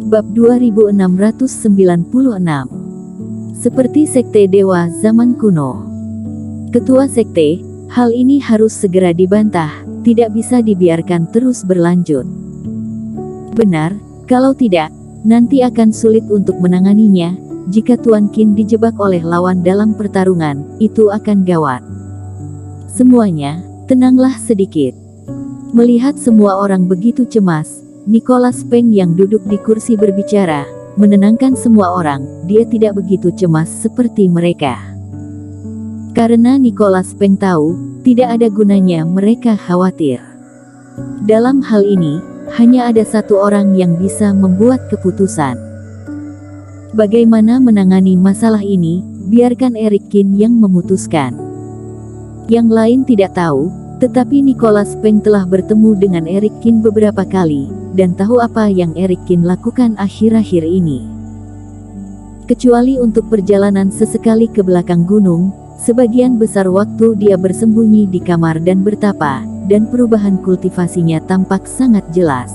Bab 2696. Seperti sekte dewa zaman kuno. Ketua sekte, hal ini harus segera dibantah, tidak bisa dibiarkan terus berlanjut. Benar, kalau tidak, nanti akan sulit untuk menanganinya. Jika Tuan Qin dijebak oleh lawan dalam pertarungan, itu akan gawat. Semuanya, tenanglah sedikit. Melihat semua orang begitu cemas, Nicholas Peng yang duduk di kursi berbicara, menenangkan semua orang. Dia tidak begitu cemas seperti mereka. Karena Nicholas Peng tahu, tidak ada gunanya mereka khawatir. Dalam hal ini, hanya ada satu orang yang bisa membuat keputusan. Bagaimana menangani masalah ini, biarkan Eric Qin yang memutuskan. Yang lain tidak tahu, tetapi Nicholas Peng telah bertemu dengan Eric Qin beberapa kali, dan tahu apa yang Eric Qin lakukan akhir-akhir ini. Kecuali untuk perjalanan sesekali ke belakang gunung, sebagian besar waktu dia bersembunyi di kamar dan bertapa, dan perubahan kultivasinya tampak sangat jelas.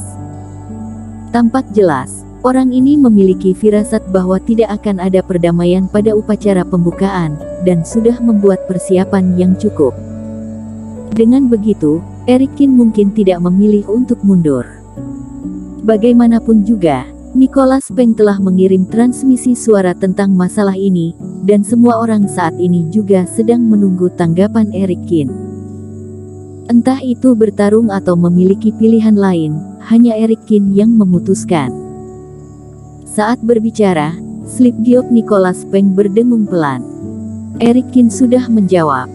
Tampak jelas, orang ini memiliki firasat bahwa tidak akan ada perdamaian pada upacara pembukaan, dan sudah membuat persiapan yang cukup. Dengan begitu, Eric Qin mungkin tidak memilih untuk mundur. Bagaimanapun juga, Nicholas Peng telah mengirim transmisi suara tentang masalah ini, dan semua orang saat ini juga sedang menunggu tanggapan Eric Qin. Entah itu bertarung atau memiliki pilihan lain, hanya Eric Qin yang memutuskan. Saat berbicara, slip giok Nicholas Peng berdengung pelan. Eric Qin sudah menjawab.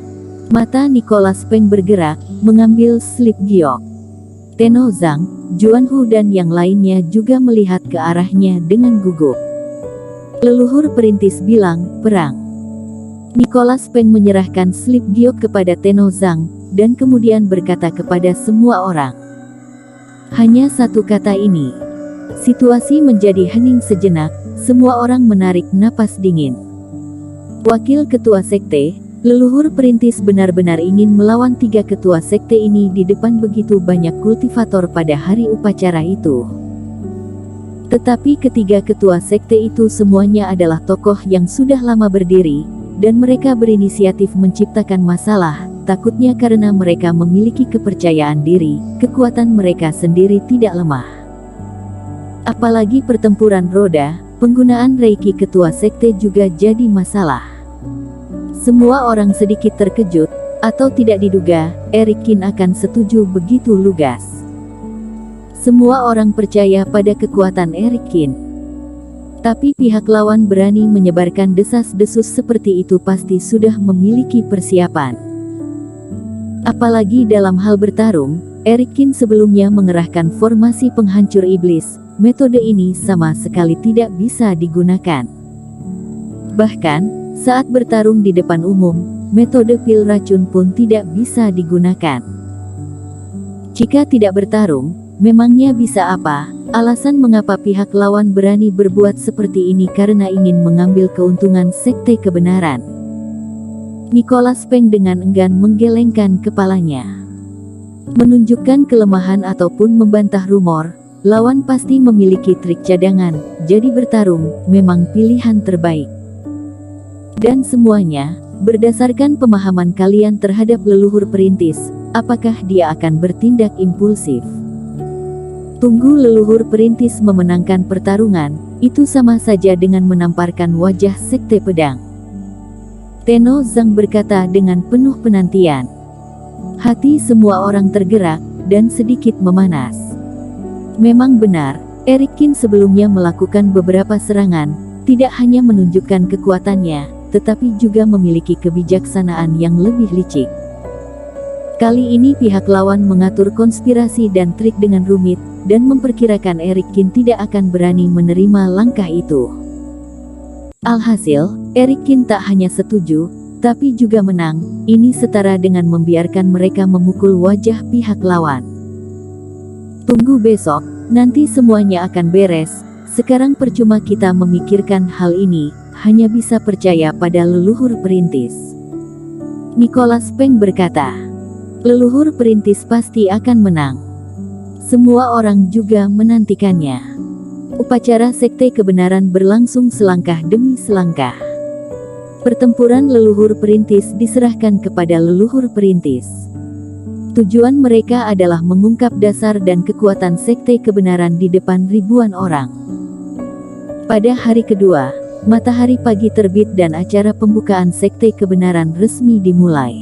Mata Nicholas Peng bergerak, mengambil slip giok. Tenno Zhang, Juanhu dan yang lainnya juga melihat ke arahnya dengan gugup. Leluhur perintis bilang, perang. Nicholas Peng menyerahkan slip giok kepada Tenno Zhang, dan kemudian berkata kepada semua orang. Hanya satu kata ini. Situasi menjadi hening sejenak, semua orang menarik napas dingin. Wakil ketua sekte, leluhur perintis benar-benar ingin melawan 3 ketua sekte ini di depan begitu banyak kultivator pada hari upacara itu. Tetapi ketiga ketua sekte itu semuanya adalah tokoh yang sudah lama berdiri, dan mereka berinisiatif menciptakan masalah, takutnya karena mereka memiliki kepercayaan diri, kekuatan mereka sendiri tidak lemah. Apalagi pertempuran roda, penggunaan reiki ketua sekte juga jadi masalah. Semua orang sedikit terkejut, atau tidak diduga, Eric Qin akan setuju begitu lugas. Semua orang percaya pada kekuatan Eric Qin. Tapi pihak lawan berani menyebarkan desas-desus seperti itu pasti sudah memiliki persiapan. Apalagi dalam hal bertarung, Eric Qin sebelumnya mengerahkan formasi penghancur iblis. Metode ini sama sekali tidak bisa digunakan. Bahkan, saat bertarung di depan umum, metode pil racun pun tidak bisa digunakan. Jika tidak bertarung, memangnya bisa apa? Alasan mengapa pihak lawan berani berbuat seperti ini karena ingin mengambil keuntungan sekte kebenaran. Nicholas Peng dengan enggan menggelengkan kepalanya. Menunjukkan kelemahan ataupun membantah rumor, lawan pasti memiliki trik cadangan, jadi bertarung memang pilihan terbaik. Dan semuanya, berdasarkan pemahaman kalian terhadap leluhur perintis, apakah dia akan bertindak impulsif? Tunggu leluhur perintis memenangkan pertarungan, itu sama saja dengan menamparkan wajah sekte pedang. Tenno Zhang berkata dengan penuh penantian. Hati semua orang tergerak, dan sedikit memanas. Memang benar, Eric Qin sebelumnya melakukan beberapa serangan, tidak hanya menunjukkan kekuatannya, tetapi juga memiliki kebijaksanaan yang lebih licik. Kali ini pihak lawan mengatur konspirasi dan trik dengan rumit, dan memperkirakan Eric Qin tidak akan berani menerima langkah itu. Alhasil, Eric Qin tak hanya setuju, tapi juga menang. Ini setara dengan membiarkan mereka memukul wajah pihak lawan. Tunggu besok, nanti semuanya akan beres. Sekarang percuma kita memikirkan hal ini, hanya bisa percaya pada leluhur perintis. Nicholas Peng berkata, leluhur perintis pasti akan menang. Semua orang juga menantikannya. Upacara sekte kebenaran berlangsung selangkah demi selangkah. Pertempuran leluhur perintis diserahkan kepada leluhur perintis. Tujuan mereka adalah mengungkap dasar dan kekuatan sekte kebenaran di depan ribuan orang. Pada hari kedua, matahari pagi terbit dan acara pembukaan sekte kebenaran resmi dimulai.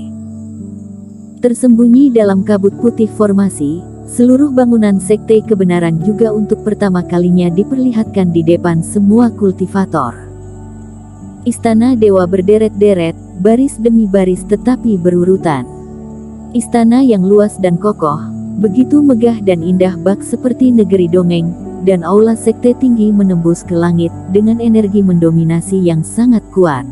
Tersembunyi dalam kabut putih formasi, seluruh bangunan sekte kebenaran juga untuk pertama kalinya diperlihatkan di depan semua kultivator. Istana dewa berderet-deret, baris demi baris tetapi berurutan. Istana yang luas dan kokoh, begitu megah dan indah bak seperti negeri dongeng, dan aula sekte tinggi menembus ke langit dengan energi mendominasi yang sangat kuat.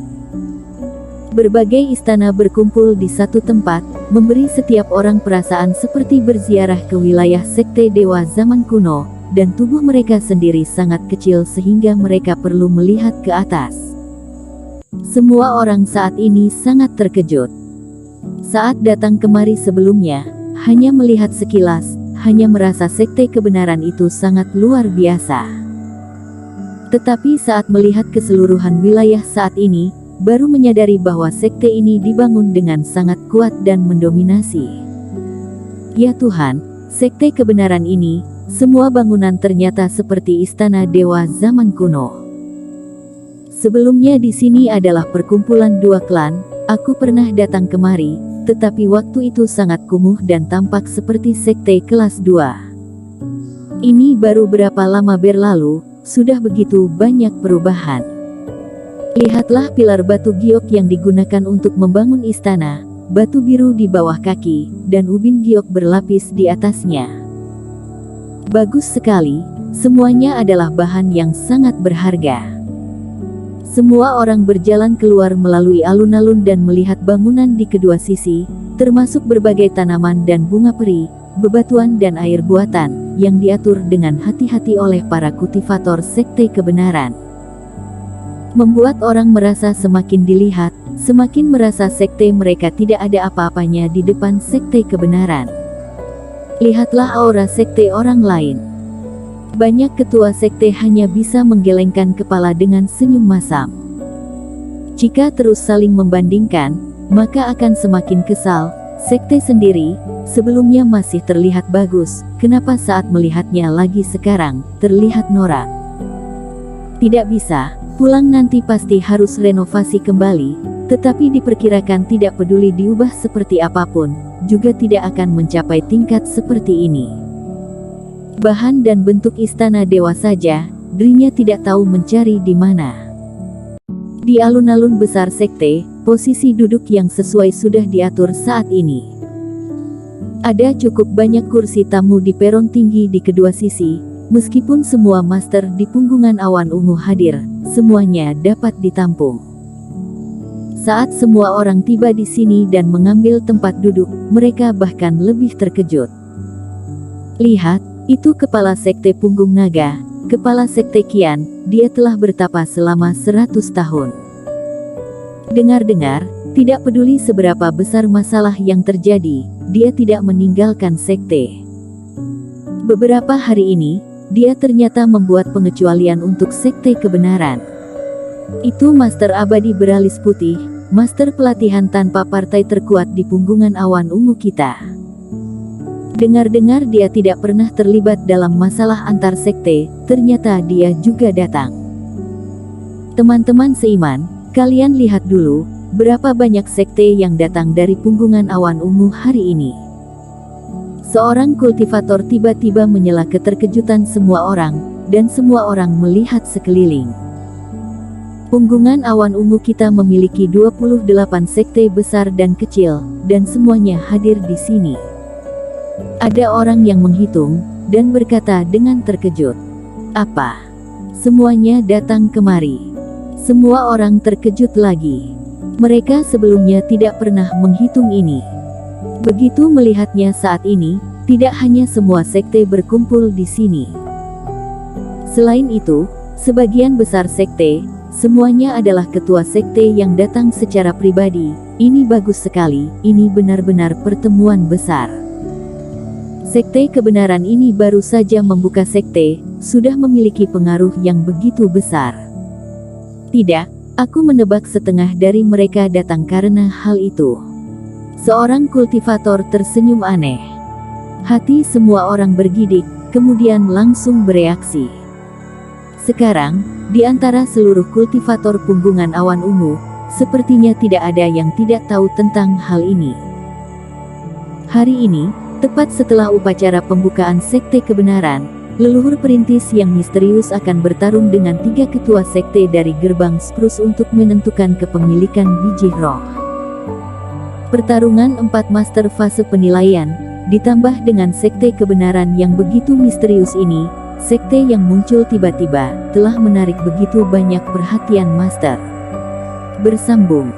Berbagai istana berkumpul di satu tempat, memberi setiap orang perasaan seperti berziarah ke wilayah sekte dewa zaman kuno, dan tubuh mereka sendiri sangat kecil sehingga mereka perlu melihat ke atas. Semua orang saat ini sangat terkejut. Saat datang kemari sebelumnya, hanya melihat sekilas, hanya merasa sekte kebenaran itu sangat luar biasa. Tetapi saat melihat keseluruhan wilayah saat ini, baru menyadari bahwa sekte ini dibangun dengan sangat kuat dan mendominasi. Ya Tuhan, sekte kebenaran ini, semua bangunan ternyata seperti istana dewa zaman kuno. Sebelumnya di sini adalah perkumpulan dua klan, aku pernah datang kemari, tetapi waktu itu sangat kumuh dan tampak seperti sekte kelas 2. Ini baru berapa lama berlalu, sudah begitu banyak perubahan. Lihatlah pilar batu giok yang digunakan untuk membangun istana, batu biru di bawah kaki, dan ubin giok berlapis di atasnya. Bagus sekali, semuanya adalah bahan yang sangat berharga. Semua orang berjalan keluar melalui alun-alun dan melihat bangunan di kedua sisi, termasuk berbagai tanaman dan bunga peri, bebatuan dan air buatan, yang diatur dengan hati-hati oleh para kultivator sekte kebenaran. Membuat orang merasa semakin dilihat, semakin merasa sekte mereka tidak ada apa-apanya di depan sekte kebenaran. Lihatlah aura sekte orang lain. Banyak ketua sekte hanya bisa menggelengkan kepala dengan senyum masam. Jika terus saling membandingkan, maka akan semakin kesal. Sekte sendiri, sebelumnya masih terlihat bagus, kenapa saat melihatnya lagi sekarang, terlihat norak? Tidak bisa, pulang nanti pasti harus renovasi kembali, tetapi diperkirakan tidak peduli diubah seperti apapun, juga tidak akan mencapai tingkat seperti ini. Bahan dan bentuk istana dewa saja, dirinya tidak tahu mencari di mana. Di alun-alun besar sekte, posisi duduk yang sesuai sudah diatur saat ini. Ada cukup banyak kursi tamu di peron tinggi di kedua sisi, meskipun semua master di punggungan awan ungu hadir, semuanya dapat ditampung. Saat semua orang tiba di sini dan mengambil tempat duduk, mereka bahkan lebih terkejut. Lihat, itu kepala sekte punggung naga, kepala sekte Kian, dia telah bertapa selama 100 tahun. Dengar-dengar, tidak peduli seberapa besar masalah yang terjadi, dia tidak meninggalkan sekte. Beberapa hari ini, dia ternyata membuat pengecualian untuk sekte kebenaran. Itu master abadi beralis putih, master pelatihan tanpa partai terkuat di punggungan awan ungu kita. Dengar-dengar dia tidak pernah terlibat dalam masalah antar sekte, ternyata dia juga datang. Teman-teman seiman, kalian lihat dulu, berapa banyak sekte yang datang dari punggungan awan ungu hari ini. Seorang kultivator tiba-tiba menyela keterkejutan semua orang, dan semua orang melihat sekeliling. Punggungan awan ungu kita memiliki 28 sekte besar dan kecil, dan semuanya hadir di sini. Ada orang yang menghitung, dan berkata dengan terkejut, "Apa? Semuanya datang kemari?" Semua orang terkejut lagi. Mereka sebelumnya tidak pernah menghitung ini. Begitu melihatnya saat ini, tidak hanya semua sekte berkumpul di sini. Selain itu, sebagian besar sekte, semuanya adalah ketua sekte yang datang secara pribadi. Ini bagus sekali, ini benar-benar pertemuan besar. Sekte kebenaran ini baru saja membuka sekte, sudah memiliki pengaruh yang begitu besar. Tidak, aku menebak setengah dari mereka datang karena hal itu. Seorang kultivator tersenyum aneh. Hati semua orang bergidik, kemudian langsung bereaksi. Sekarang, di antara seluruh kultivator punggungan awan ungu, sepertinya tidak ada yang tidak tahu tentang hal ini. Hari ini, tepat setelah upacara pembukaan Sekte Kebenaran, leluhur perintis yang misterius akan bertarung dengan 3 ketua sekte dari gerbang Spruce untuk menentukan kepemilikan biji roh. Pertarungan 4 master fase penilaian, ditambah dengan Sekte Kebenaran yang begitu misterius ini, sekte yang muncul tiba-tiba, telah menarik begitu banyak perhatian master. Bersambung.